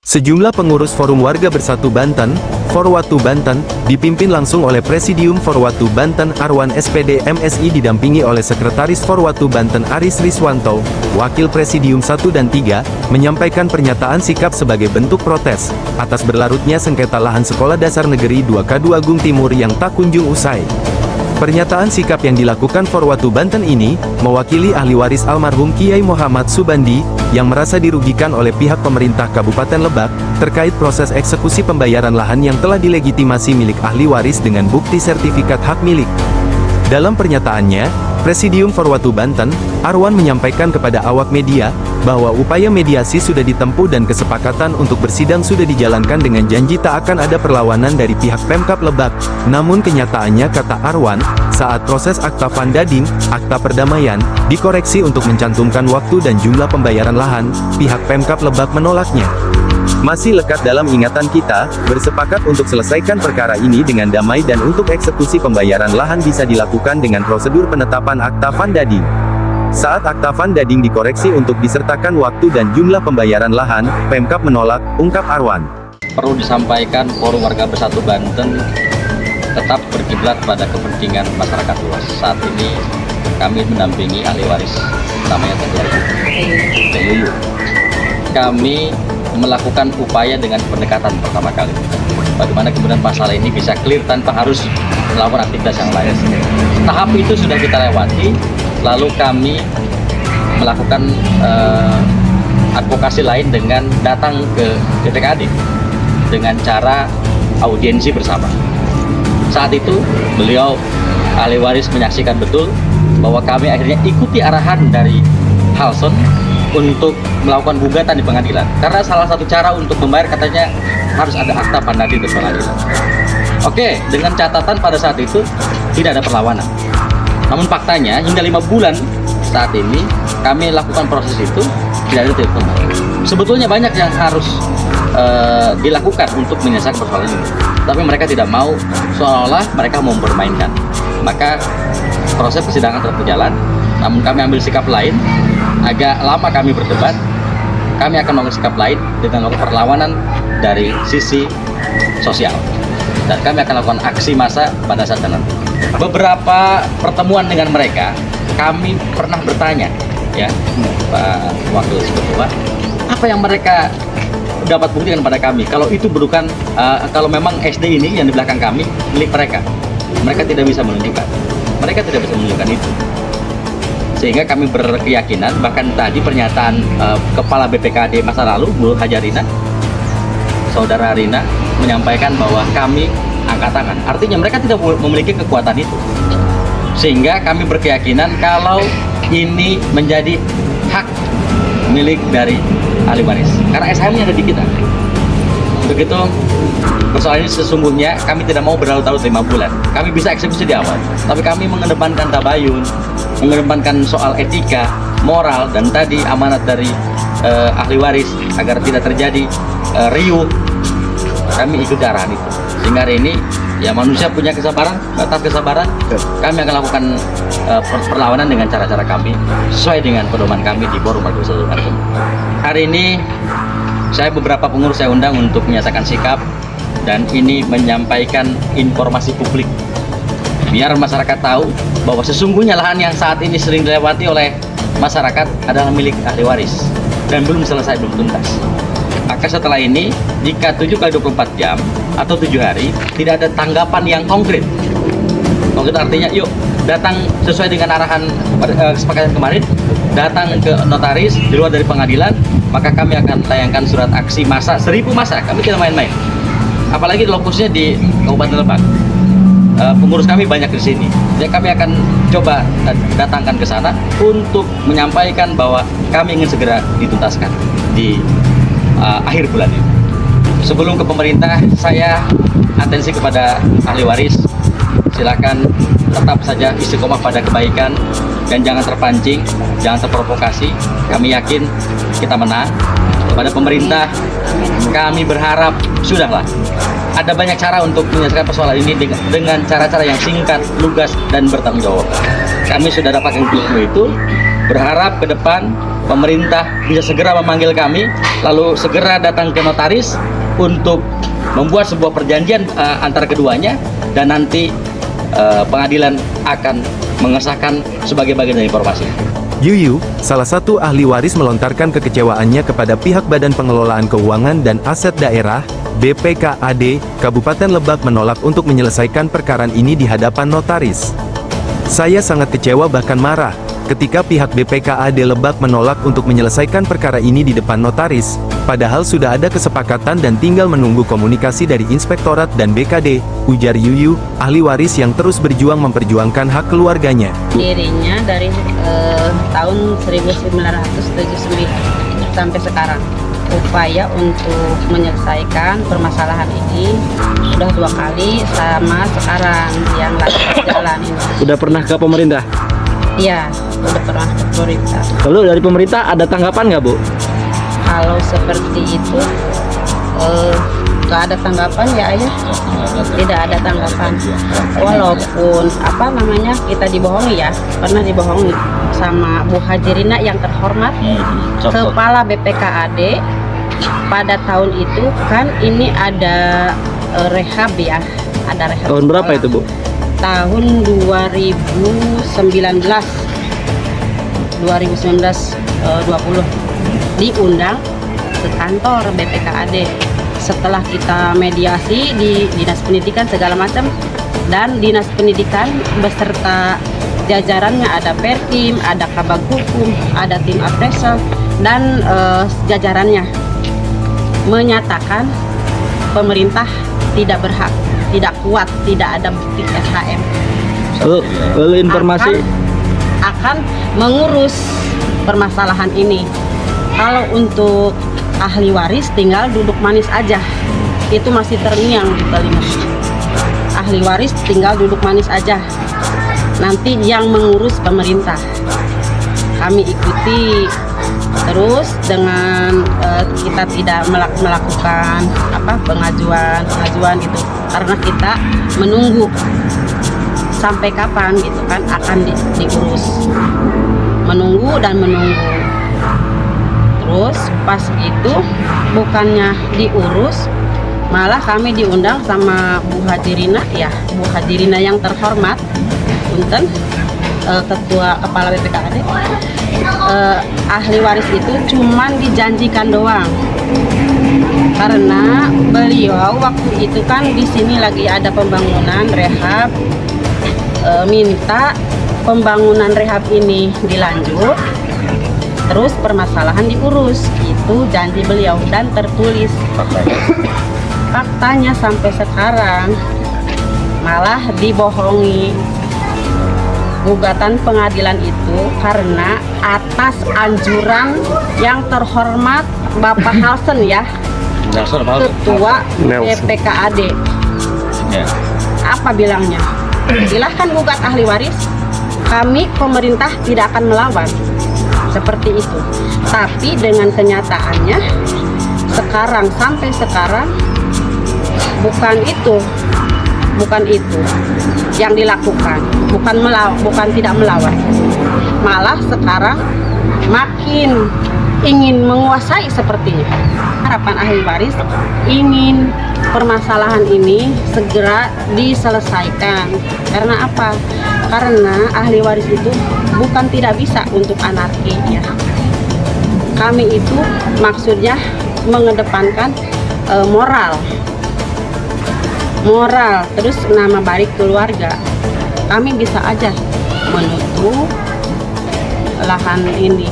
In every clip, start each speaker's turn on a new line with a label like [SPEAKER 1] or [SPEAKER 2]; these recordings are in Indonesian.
[SPEAKER 1] Sejumlah pengurus Forum Warga Bersatu Banten, Forwatu Banten, dipimpin langsung oleh Presidium Forwatu Banten Arwan SPD MSI didampingi oleh Sekretaris Forwatu Banten Aris Riswanto, Wakil Presidium 1 dan 3, menyampaikan pernyataan sikap sebagai bentuk protes, atas berlarutnya sengketa lahan Sekolah Dasar Negeri 2 Kaduagung Timur yang tak kunjung usai. Pernyataan sikap yang dilakukan Forwatu Banten ini, mewakili ahli waris almarhum Kiai Muhammad Subandi, yang merasa dirugikan oleh pihak pemerintah Kabupaten Lebak, terkait proses eksekusi pembayaran lahan yang telah dilegitimasi milik ahli waris dengan bukti sertifikat hak milik. Dalam pernyataannya, Presidium Forwatu Banten, Arwan menyampaikan kepada awak media, bahwa upaya mediasi sudah ditempuh dan kesepakatan untuk bersidang sudah dijalankan dengan janji tak akan ada perlawanan dari pihak Pemkab Lebak. Namun kenyataannya, kata Arwan, saat proses akta Vandading, akta perdamaian, dikoreksi untuk mencantumkan waktu dan jumlah pembayaran lahan, pihak Pemkab Lebak menolaknya. Masih lekat dalam ingatan kita, bersepakat untuk selesaikan perkara ini dengan damai dan untuk eksekusi pembayaran lahan bisa dilakukan dengan prosedur penetapan akta Vandading. Saat akta Vandading dikoreksi untuk disertakan waktu dan jumlah pembayaran lahan, Pemkab menolak, ungkap Arwan.
[SPEAKER 2] Perlu disampaikan Forum Warga Bersatu Banten tetap berkiblat pada kepentingan masyarakat luas. Saat ini kami mendampingi ahli waris, namanya Teh Yuyu. Kami melakukan upaya dengan pendekatan pertama kali. Bagaimana kemudian masalah ini bisa clear tanpa harus melakukan aktivitas yang lain. Tahap itu sudah kita lewati, lalu kami melakukan advokasi lain dengan datang ke DPKAD dengan cara audiensi bersama. Saat itu beliau ahli waris menyaksikan betul bahwa kami akhirnya ikuti arahan dari Halson untuk melakukan gugatan di pengadilan, karena salah satu cara untuk membayar katanya harus ada akta Vandading di pengadilan. Oke, dengan catatan pada saat itu tidak ada perlawanan. Namun faktanya hingga 5 bulan saat ini kami lakukan proses itu tidak ada titik temu. Sebetulnya banyak yang harus dilakukan untuk menyelesaikan persoalan ini, tapi mereka tidak mau, seolah-olah mereka mau mempermainkan. Maka proses persidangan tetap berjalan, namun kami ambil sikap lain. Agak lama kami berdebat, kami akan mengambil sikap lain dengan melakukan perlawanan dari sisi sosial, dan kami akan lakukan aksi massa pada saat nanti. Beberapa pertemuan dengan mereka, kami pernah bertanya, ya Pak Wakil Ketua, apa yang mereka dapat buktikan pada kami kalau itu bukan kalau memang SD ini yang di belakang kami milik mereka. Mereka tidak bisa menunjukkan, itu. Sehingga kami berkeyakinan, bahkan tadi pernyataan Kepala BPKD masa lalu, Bu Hajarina, Saudara Rina, menyampaikan bahwa kami angkat tangan. Artinya mereka tidak memiliki kekuatan itu. Sehingga kami berkeyakinan kalau ini menjadi hak milik dari ahli waris, karena SHM-nya ada di kita. Begitu persoalan ini sesungguhnya kami tidak mau berlarut-larut 5 bulan. Kami bisa eksekusi di awal, tapi kami mengedepankan tabayun, mengedepankan soal etika, moral, dan tadi amanat dari ahli waris agar tidak terjadi riuh. Kami ikut arahan itu. Sehingga hari ini ya manusia punya kesabaran, batas kesabaran. Kami akan lakukan perlawanan dengan cara-cara kami sesuai dengan pedoman kami di Forum Warga Bersatu Banten. Hari ini beberapa pengurus saya undang untuk menyatakan sikap, dan ini menyampaikan informasi publik biar masyarakat tahu bahwa sesungguhnya lahan yang saat ini sering dilewati oleh masyarakat adalah milik ahli waris dan belum selesai, belum tuntas. Maka setelah ini, jika 7x24 jam atau 7 hari tidak ada tanggapan yang konkret artinya yuk datang sesuai dengan arahan kesepakatan kemarin, datang ke notaris di luar dari pengadilan, maka kami akan layangkan surat aksi massa, 1000 massa. Kami tidak main-main, apalagi lokusnya di Kabupaten Lebak. Pengurus kami banyak di sini, jadi kami akan coba datangkan ke sana untuk menyampaikan bahwa kami ingin segera dituntaskan di akhir bulan ini. Sebelum ke pemerintah, saya atensi kepada ahli waris, silakan tetap saja istiqomah pada kebaikan dan jangan terpancing, jangan terprovokasi. Kami yakin kita menang. Kepada pemerintah, kami berharap sudahlah, ada banyak cara untuk menyelesaikan persoalan ini dengan cara-cara yang singkat, lugas, dan bertanggung jawab. Kami sudah dapatkan ilmu itu, berharap ke depan pemerintah bisa segera memanggil kami, lalu segera datang ke notaris untuk membuat sebuah perjanjian antara keduanya, dan nanti pengadilan akan mengesahkan sebagai bagian dari informasi.
[SPEAKER 1] Yuyu, salah satu ahli waris melontarkan kekecewaannya kepada pihak Badan Pengelolaan Keuangan dan Aset Daerah, BPKAD, Kabupaten Lebak menolak untuk menyelesaikan perkara ini di hadapan notaris. Saya sangat kecewa bahkan marah, ketika pihak BPKAD Lebak menolak untuk menyelesaikan perkara ini di depan notaris, padahal sudah ada kesepakatan dan tinggal menunggu komunikasi dari Inspektorat dan BKD, ujar Yuyu, ahli waris yang terus berjuang memperjuangkan hak keluarganya.
[SPEAKER 3] Dirinya dari tahun 1979 sampai sekarang. Upaya untuk menyelesaikan permasalahan ini sudah 2 kali sama sekarang yang lagi berjalan ini.
[SPEAKER 4] Udah pernah ke pemerintah?
[SPEAKER 3] Iya, udah pernah ke pemerintah.
[SPEAKER 4] Lalu dari pemerintah ada tanggapan nggak, Bu?
[SPEAKER 3] Kalau seperti itu nggak ada tanggapan ya Ayah, tidak ada tanggapan. Walaupun kita dibohongi ya, pernah dibohongi sama Bu Hajirina yang terhormat, Kepala BPKAD. Pada tahun itu kan ini ada rehab ya, ada rehab.
[SPEAKER 4] Tahun berapa itu, Bu?
[SPEAKER 3] Tahun 2019 diundang ke kantor BPKAD. Setelah kita mediasi di Dinas Pendidikan segala macam, dan Dinas Pendidikan beserta jajarannya ada Perkim, ada Kabag Hukum, ada tim appraisal, dan jajarannya menyatakan pemerintah tidak berhak, tidak kuat, tidak ada bukti SHM.
[SPEAKER 4] Lalu informasi
[SPEAKER 3] akan mengurus permasalahan ini. Kalau untuk ahli waris tinggal duduk manis aja, itu masih terngiang di telinga. Ahli waris tinggal duduk manis aja, nanti yang mengurus pemerintah. Kami ikuti terus dengan kita tidak melakukan pengajuan gitu, karena kita menunggu sampai kapan gitu kan akan diurus, menunggu dan menunggu. Terus pas itu bukannya diurus, malah kami diundang sama Bu Hajirina ya, Bu Hajirina yang terhormat, punten, ketua kepala BPKAD. Ahli waris itu cuman dijanjikan doang, karena beliau waktu itu kan di sini lagi ada pembangunan rehab, minta pembangunan rehab ini dilanjut, terus permasalahan diurus. Itu janji beliau dan tertulis. Faktanya sampai sekarang malah dibohongi. Gugatan pengadilan itu karena atas anjuran yang terhormat Bapak Halsen ya, Ketua BPKAD. Apa bilangnya? Silahkan gugat ahli waris, kami pemerintah tidak akan melawan. Seperti itu. Tapi dengan kenyataannya sekarang sampai sekarang bukan itu yang dilakukan, bukan tidak melawan, malah sekarang makin ingin menguasai sepertinya. Harapan ahli waris ingin permasalahan ini segera diselesaikan. Karena apa? Karena ahli waris itu bukan tidak bisa untuk anarki ya. Kami itu maksudnya mengedepankan moral, terus nama baik keluarga. Kami bisa aja menutup lahan ini,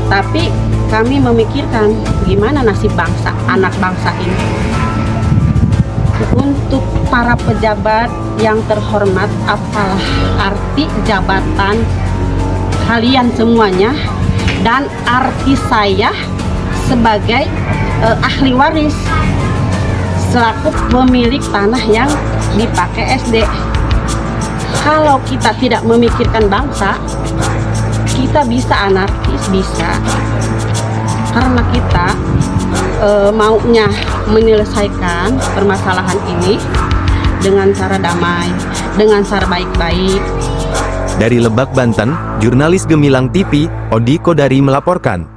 [SPEAKER 3] tapi kami memikirkan gimana nasib bangsa, anak bangsa ini. Untuk para pejabat yang terhormat, apalah arti jabatan kalian semuanya dan arti saya sebagai ahli waris selaku pemilik tanah yang dipakai SD. Kalau kita tidak memikirkan bangsa, kita bisa anarkis, bisa, karena kita maunya menyelesaikan permasalahan ini dengan cara damai, dengan cara baik-baik.
[SPEAKER 1] Dari Lebak, Banten, Jurnalis Gemilang TV, Odi Kodari melaporkan.